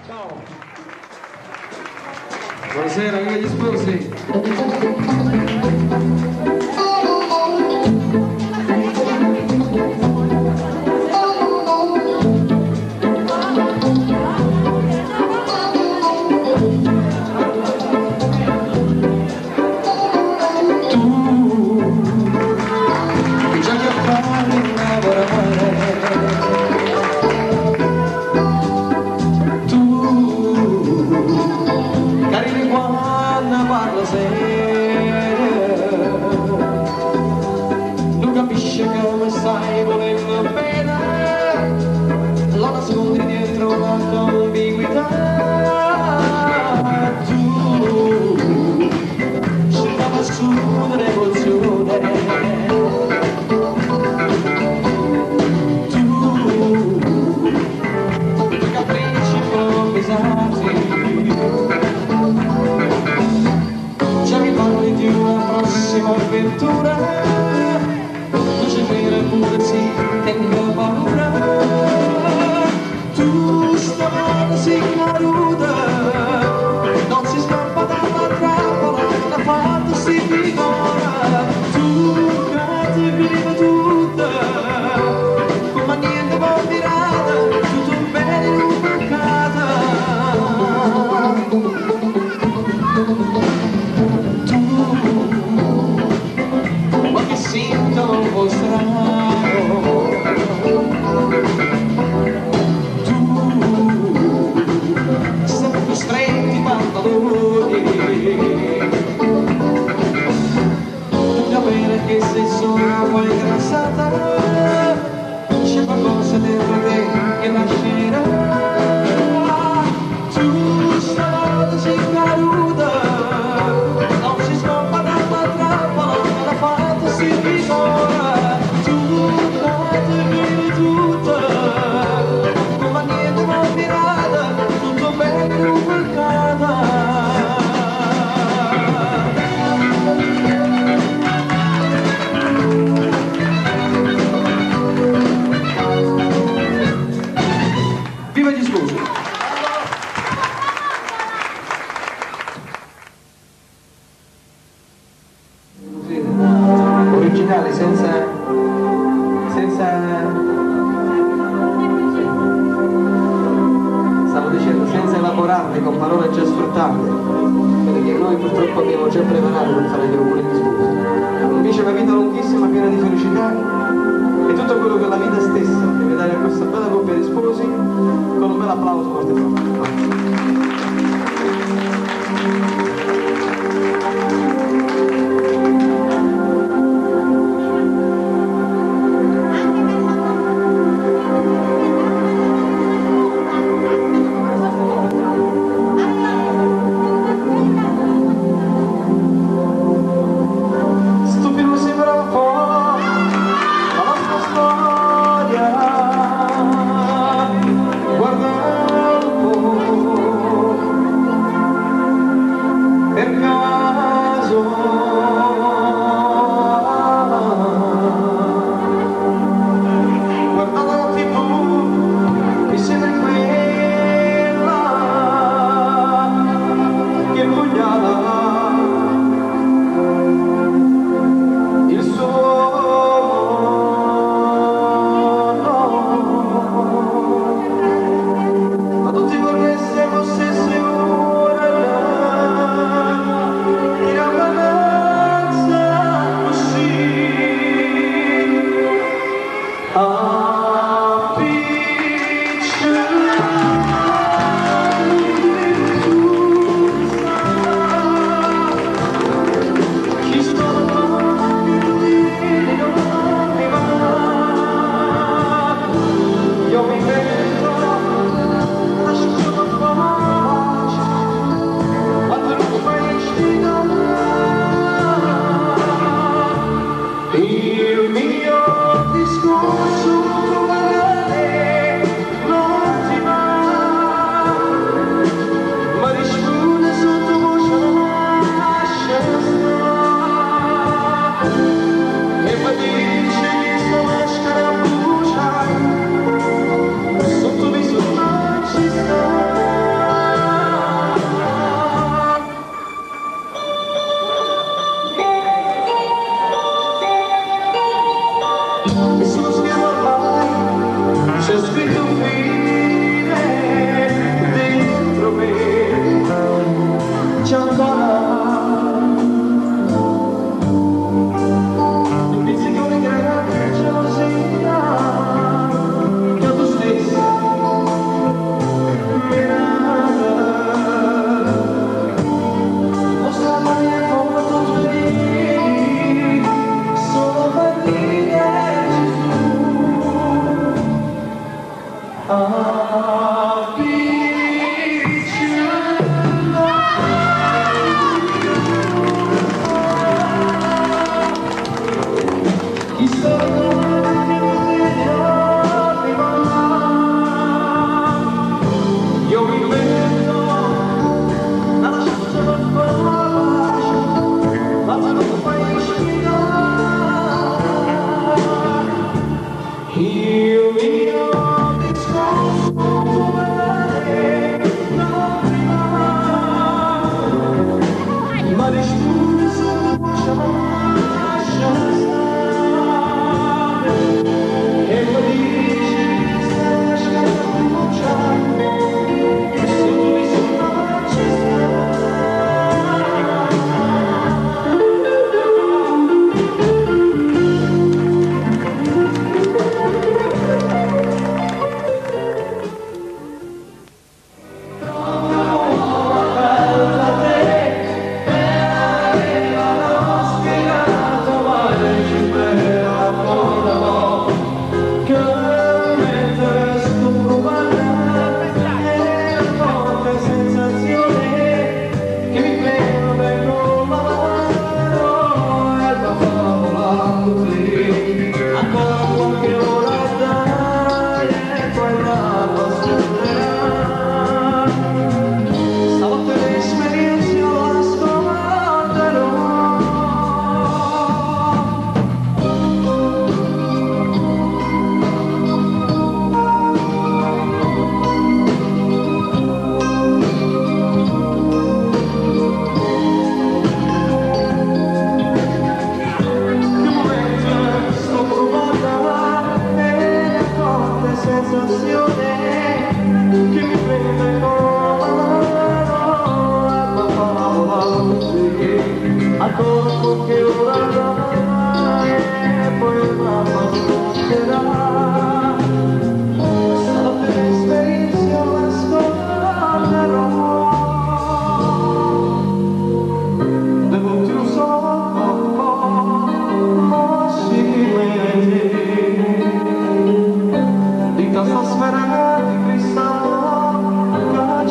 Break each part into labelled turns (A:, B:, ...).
A: Ciao. Buonasera, viva gli sposi. Non capisce come stai volendo bene, lo nascondi dietro l'ambiguità. Tu cercava su un'emozione, tu capricci improvvisati. Di una prossima avventura, non c'è vera pure sì, tengo paura. Tu stavolta sei caduta, non si scappa dalla trappola, la fatta si divora. Tu cade viva tutta, come niente può virata, tutto bene in un peccata. Sintono un po' strano, tu sei più stretti i pantaloni, tu capire che sei solo poi ingrassata, c'è qualcosa dentro te che nascerà. Tu stavolta sei caduta, non si scappa dalla trappola, la fatta si rivora. Tu date via tutta, come niente ma mirata, tutto bene rubricata. Viva gli sposi! Originale, senza stavo dicendo, senza elaborarle con parole già sfruttate, quelle che noi purtroppo abbiamo già preparato per fare gli auguri di sposa. Invece una vita lunghissima, piena di felicità e tutto quello che la vita stessa deve dare a questa bella coppia di sposi, con un bel applauso forte forte.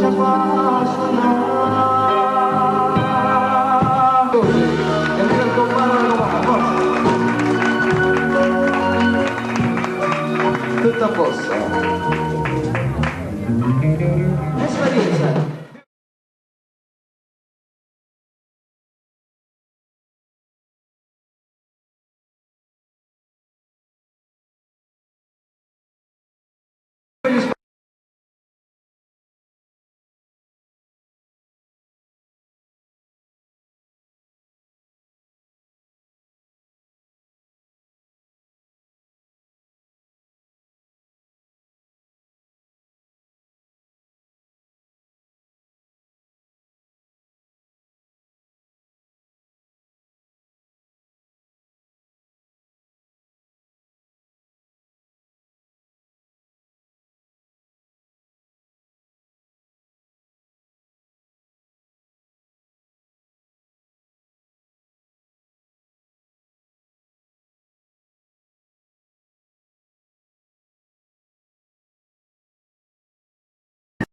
A: appassionare. Così, e mi compare la domanda, forza. Tutto a posto. Esperienza.